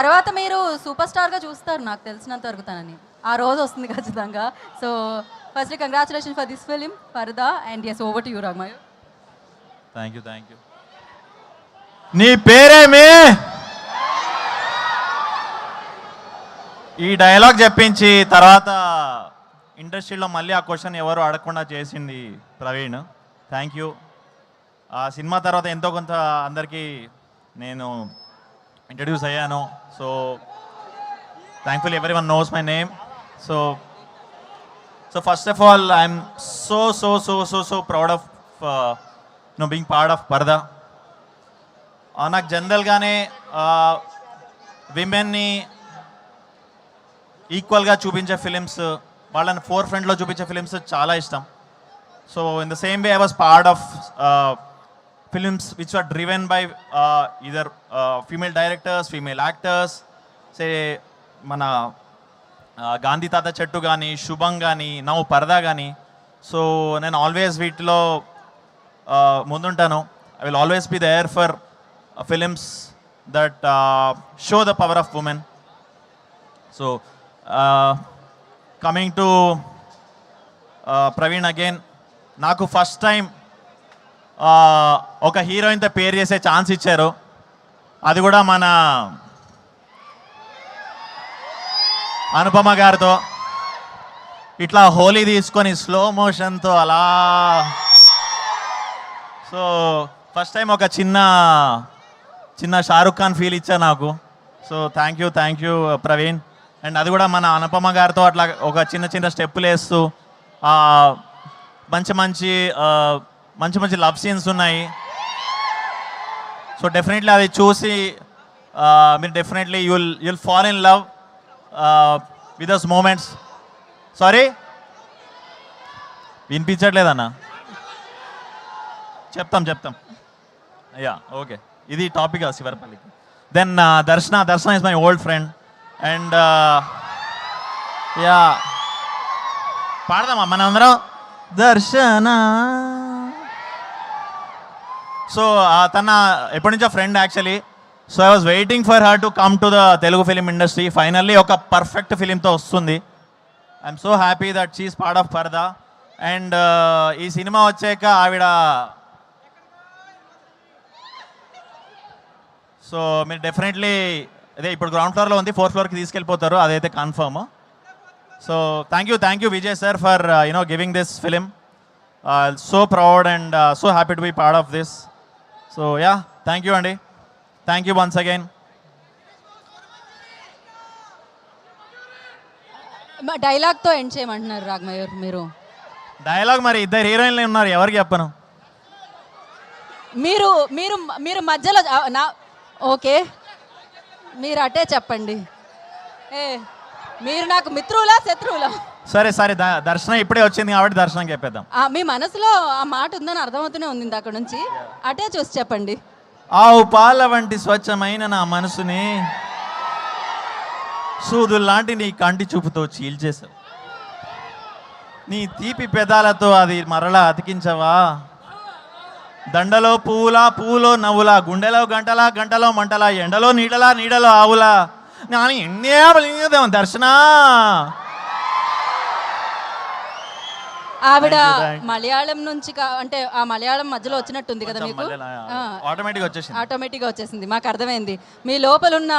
తర్వాత మీరు సూపర్ స్టార్గా చూస్తారు నాకు తెలిసినంత వరకు తనని. ఆ రోజు వస్తుంది ఖచ్చితంగా. So firstly congratulation for this film Parada and yes over to you Raghamayya. Thank you. నీ పేరేమి? ఈ డైలాగ్ చెప్పించి తర్వాత ఇండస్ట్రీలో మళ్ళీ ఆ క్వశ్చన్ ఎవరు అడగకుండా చేసింది ప్రవీణ్. Thank you. ఆ సినిమా తర్వాత ఎంతో కొంత అందరికీ నేను ఇంట్రడ్యూస్ అయ్యాను. So thankful everyone knows my name. So first of all I'm so proud of being part of Parada. నాకు జనరల్గానే విమెన్ని ఈక్వల్గా చూపించే ఫిలిమ్స్, వాళ్ళని ఫోర్ ఫ్రంట్లో చూపించే ఫిలిమ్స్ చాలా ఇష్టం. So in the same way I was part of films which were driven by either female directors, female actors, say mana Gandhi Tata Chettu gani, Shubham gani, now Parda gani. So nenu always veetlo munduntanu. I will always be there for films that show the power of women. So coming to Praveen again, naku first time ఒక హీరోయిన్తో పేరు చేసే chance ఇచ్చారు. అది కూడా మన అనుపమ గారితో ఇట్లా హోలీ తీసుకొని స్లో మోషన్తో అలా. సో ఫస్ట్ టైం ఒక చిన్న షారుఖ్ ఖాన్ ఫీల్ ఇచ్చా నాకు. So thank you Praveen. And అది కూడా మన అనుపమ గారితో అట్లా ఒక చిన్న స్టెప్పులు వేస్తూ మంచి లవ్ సీన్స్ ఉన్నాయి. సో డెఫినెట్లీ అది చూసి మీరు definitely you'll fall in love with those moments. Sorry వినిపించట్లేదన్నా? చెప్తాం అయ్యా. ఓకే, ఇది టాపిక్ శివరపల్లికి. Then Darshana is my old friend and yeah పాడదామా మన అందరం దర్శన. సో తన ఎప్పటి నుంచో friend actually. So I was waiting for her to come to the Telugu film industry. Finally ఒక పర్ఫెక్ట్ ఫిలింతో వస్తుంది. I'm so happy that she's part of పరదా. అండ్ ఈ సినిమా వచ్చాక ఆవిడ సో మీరు డెఫినెట్లీ అదే ఇప్పుడు గ్రౌండ్ ఫ్లోర్లో ఉంది, 4th ఫ్లోర్కి తీసుకెళ్ళిపోతారు, అదైతే confirm. So thank you Vijay sir for giving this film. So proud and so happy to be part of this. So yeah, thank you అండి. Thank you once again. డైలాగ్తో ఎండ్ చేయమంటున్నారు రాఘమయ్య మీరు. డైలాగ్ మరి ఇద్దరు హీరోయిన్లు ఉన్నారు, ఎవరికి చెప్పను. మీరు మధ్యలో ఓకే మీరు అటే చెప్పండి. మీరు నాకు మిత్రులా శత్రువులా? సరే దర్శనం ఇప్పుడే వచ్చింది కాబట్టి దర్శనం చెప్పేద్దాం. మీ మనసులో ఆ మాట ఉందని అర్థమవుతూనే ఉంది అక్కడ నుంచి, అటే చూసి చెప్పండి. ఆవు పాల వంటి స్వచ్ఛమైన నా మనసుని సూదుల్లాంటి నీ కంటి చూపుతో చీల్చేశావు. నీ తీపి పెదాలతో అది మరలా అతికించవా? దండలో పువ్వులో నవ్వులా, గుండెలో గంటలో మంటలా, ఎండలో నీడలో ఆవులా నాని ఎన్నే దర్శన. ఆవిడ మలయాళం నుంచి అంటే ఆ మలయాళం మధ్యలో వచ్చినట్టుంది కదా మీకు? ఆటోమేటిక్గా వచ్చేసింది. మాకు అర్థమైంది, మీ లోపల ఉన్న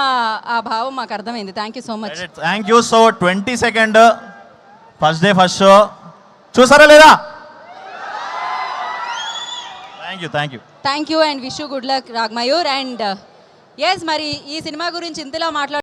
ఆ భావం మాకు అర్థమైంది. Thank you so much. Thank you. So 22nd first day first show చూసారా లేదా? Thank you and wish you good luck Raghamayur. And yes మరి ఈ సినిమా గురించి ఇంతలా